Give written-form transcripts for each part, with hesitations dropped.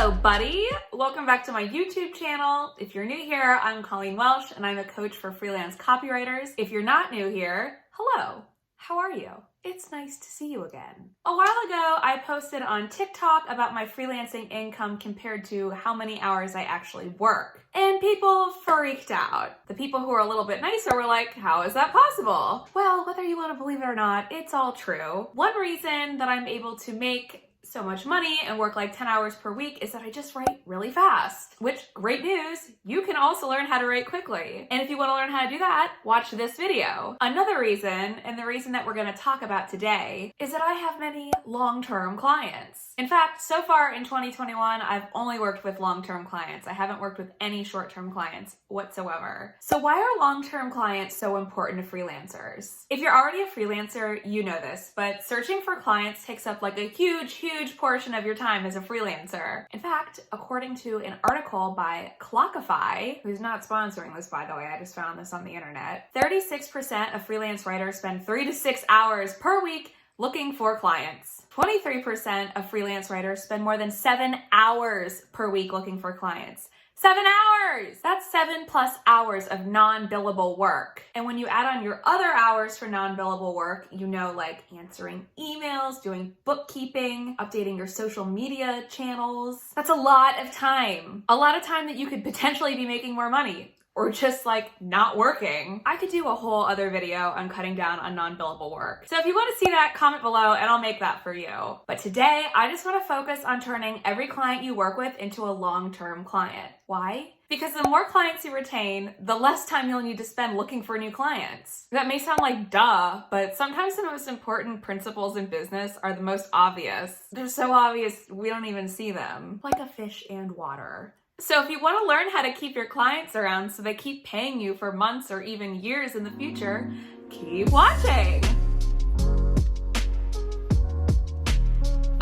Hello, buddy. Welcome back to my YouTube channel. If you're new here, I'm Colleen Welsch, and I'm a coach for freelance copywriters. If you're not new here, hello. How are you? It's nice to see you again. A while ago, I posted on TikTok about my freelancing income compared to how many hours I actually work. And people freaked out. The people who were a little bit nicer were like, how is that possible? Well, whether you want to believe it or not, it's all true. One reason that I'm able to make so much money and work like 10 hours per week is that I just write really fast, which, great news, you can also learn how to write quickly. And if you want to learn how to do that, watch this video. Another reason, and the reason that we're going to talk about today, is that I have many long-term clients. In fact, so far in 2021, I've only worked with long-term clients. I haven't worked with any short-term clients whatsoever. So why are long-term clients so important to freelancers? If you're already a freelancer, you know this, but searching for clients takes up like a huge portion of your time as a freelancer. In fact, according to an article by Clockify, who's not sponsoring this, by the way, I just found this on the internet, 36% of freelance writers spend 3 to 6 hours per week looking for clients. 23% of freelance writers spend more than 7 hours per week looking for clients. 7 hours! That's 7+ hours of non-billable work. And when you add on your other hours for non-billable work, you know, like answering emails, doing bookkeeping, updating your social media channels, that's a lot of time. A lot of time that you could potentially be making more money. Or just like not working. I could do a whole other video on cutting down on non-billable work. So if you want to see that, comment below and I'll make that for you. But today, I just want to focus on turning every client you work with into a long-term client. Why? Because the more clients you retain, the less time you'll need to spend looking for new clients. That may sound like duh, but sometimes the most important principles in business are the most obvious. They're so obvious, we don't even see them. Like a fish and water. So if you want to learn how to keep your clients around so they keep paying you for months or even years in the future, keep watching.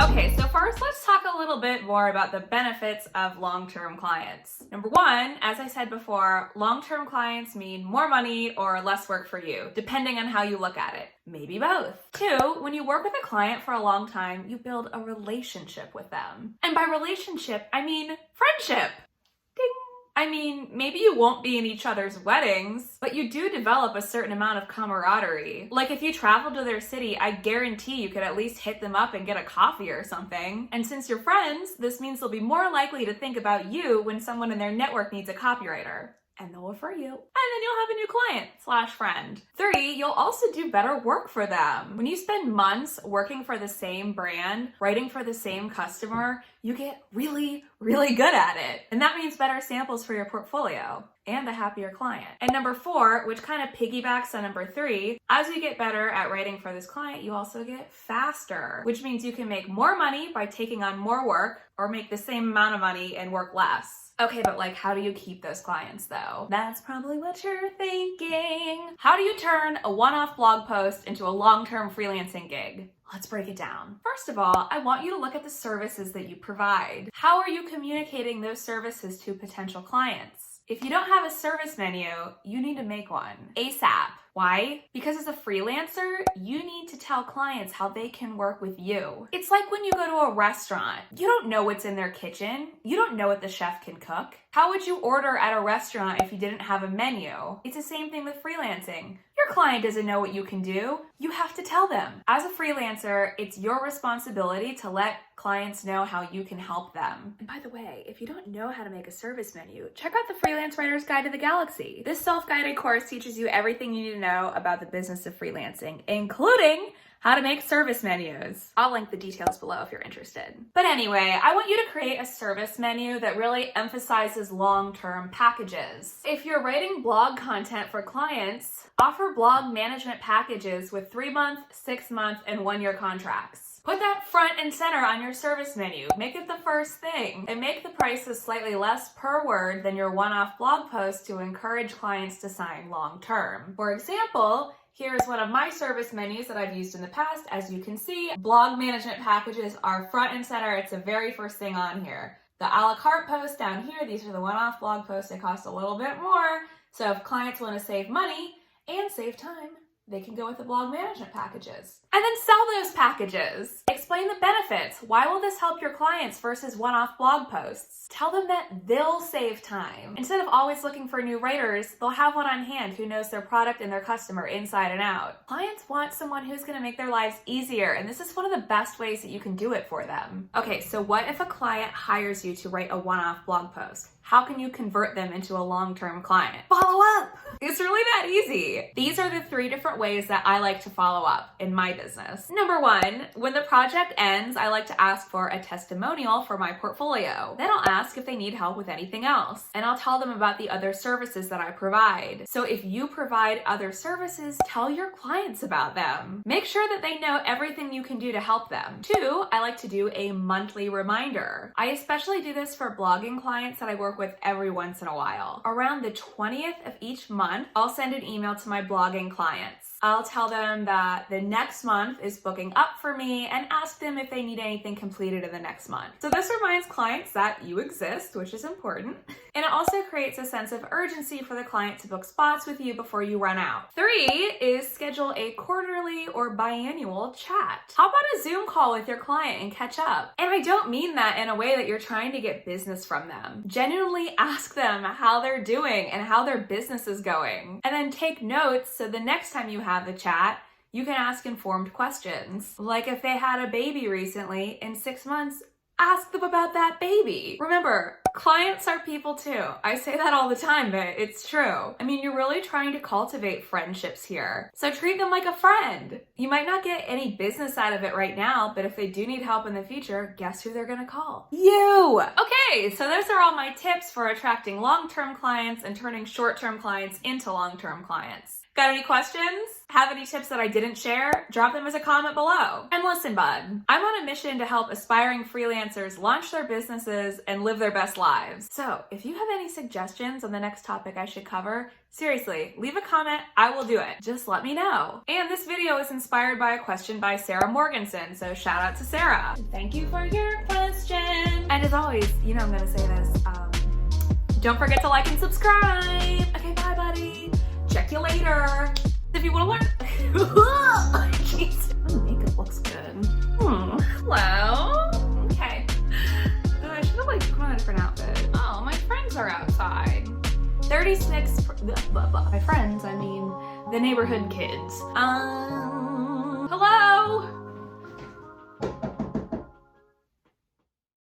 Okay, so first let's talk a little bit more about the benefits of long-term clients. Number one, as I said before, long-term clients mean more money or less work for you, depending on how you look at it. Maybe both. Two, when you work with a client for a long time, you build a relationship with them. And by relationship, I mean friendship. Ding. I mean, maybe you won't be in each other's weddings, but you do develop a certain amount of camaraderie. Like if you travel to their city, I guarantee you could at least hit them up and get a coffee or something. And since you're friends, this means they'll be more likely to think about you when someone in their network needs a copywriter. And they'll refer you. And then you'll have a new client/friend. 3, you'll also do better work for them. When you spend months working for the same brand, writing for the same customer, you get really good at it. And that means better samples for your portfolio and a happier client. And number 4, which kind of piggybacks on number 3, as you get better at writing for this client, you also get faster, which means you can make more money by taking on more work or make the same amount of money and work less. Okay, but like, how do you keep those clients though? That's probably what you're thinking. How do you turn a one-off blog post into a long-term freelancing gig? Let's break it down. First of all, I want you to look at the services that you provide. How are you communicating those services to potential clients? If you don't have a service menu, you need to make one ASAP. Why? Because as a freelancer, you need to tell clients how they can work with you. It's like when you go to a restaurant. You don't know what's in their kitchen. You don't know what the chef can cook. How would you order at a restaurant if you didn't have a menu? It's the same thing with freelancing. Your client doesn't know what you can do. You have to tell them. As a freelancer, it's your responsibility to let clients know how you can help them. And by the way, if you don't know how to make a service menu, check out the Freelance Writer's Guide to the Galaxy. This self-guided course teaches you everything you need to know about the business of freelancing, including how to make service menus. I'll link the details below if you're interested. But anyway, I want you to create a service menu that really emphasizes long-term packages. If you're writing blog content for clients, offer blog management packages with 3-month, 6-month, and 1-year contracts. Put that front and center on your service menu. Make it the first thing, and make the prices slightly less per word than your one-off blog post to encourage clients to sign long-term. For example, here's one of my service menus that I've used in the past. As you can see, blog management packages are front and center. It's the very first thing on here. The a la carte posts down here, these are the one-off blog posts. They cost a little bit more. So if clients want to save money and save time, They can go with the blog management packages. And then sell those packages. Explain the benefits. Why will this help your clients versus one-off blog posts? Tell them that they'll save time. Instead of always looking for new writers, they'll have one on hand who knows their product and their customer inside and out. Clients want someone who's going to make their lives easier, and this is one of the best ways that you can do it for them. Okay, so what if a client hires you to write a one-off blog post? How can you convert them into a long-term client? Follow up! It's really that easy. These are the 3 different ways that I like to follow up in my business. Number 1, when the project ends, I like to ask for a testimonial for my portfolio. Then I'll ask if they need help with anything else, and I'll tell them about the other services that I provide. So if you provide other services, tell your clients about them. Make sure that they know everything you can do to help them. 2, I like to do a monthly reminder. I especially do this for blogging clients that I work with every once in a while. Around the 20th of each month, I'll send an email to my blogging clients. I'll tell them that the next month is booking up for me and ask them if they need anything completed in the next month. So this reminds clients that you exist, which is important. And it also creates a sense of urgency for the client to book spots with you before you run out. 3 is schedule a quarterly or biannual chat. Hop on a Zoom call with your client and catch up. And I don't mean that in a way that you're trying to get business from them. Genuinely ask them how they're doing and how their business is going. And then take notes so the next time you have the chat, you can ask informed questions. Like if they had a baby recently, in 6 months, ask them about that baby. Remember, clients are people too. I say that all the time, but it's true. I mean, you're really trying to cultivate friendships here. So treat them like a friend. You might not get any business out of it right now, but if they do need help in the future, guess who they're gonna call? You! Okay, so those are all my tips for attracting long-term clients and turning short-term clients into long-term clients. Got any questions? Have any tips that I didn't share? Drop them as a comment below. And listen, bud, I'm on a mission to help aspiring freelancers launch their businesses and live their best lives. So if you have any suggestions on the next topic I should cover, seriously, leave a comment, I will do it. Just let me know. And this video is inspired by a question by Sarah Morgensen, so shout out to Sarah. Thank you for your question. And as always, you know I'm gonna say this, don't forget to like and subscribe. Okay, bye buddy. Check you later. If you want to learn, jeez, my makeup looks good. Hello. Okay. I should have put on a different outfit. Oh, my friends are outside. 36. My friends, I mean the neighborhood kids. Hello.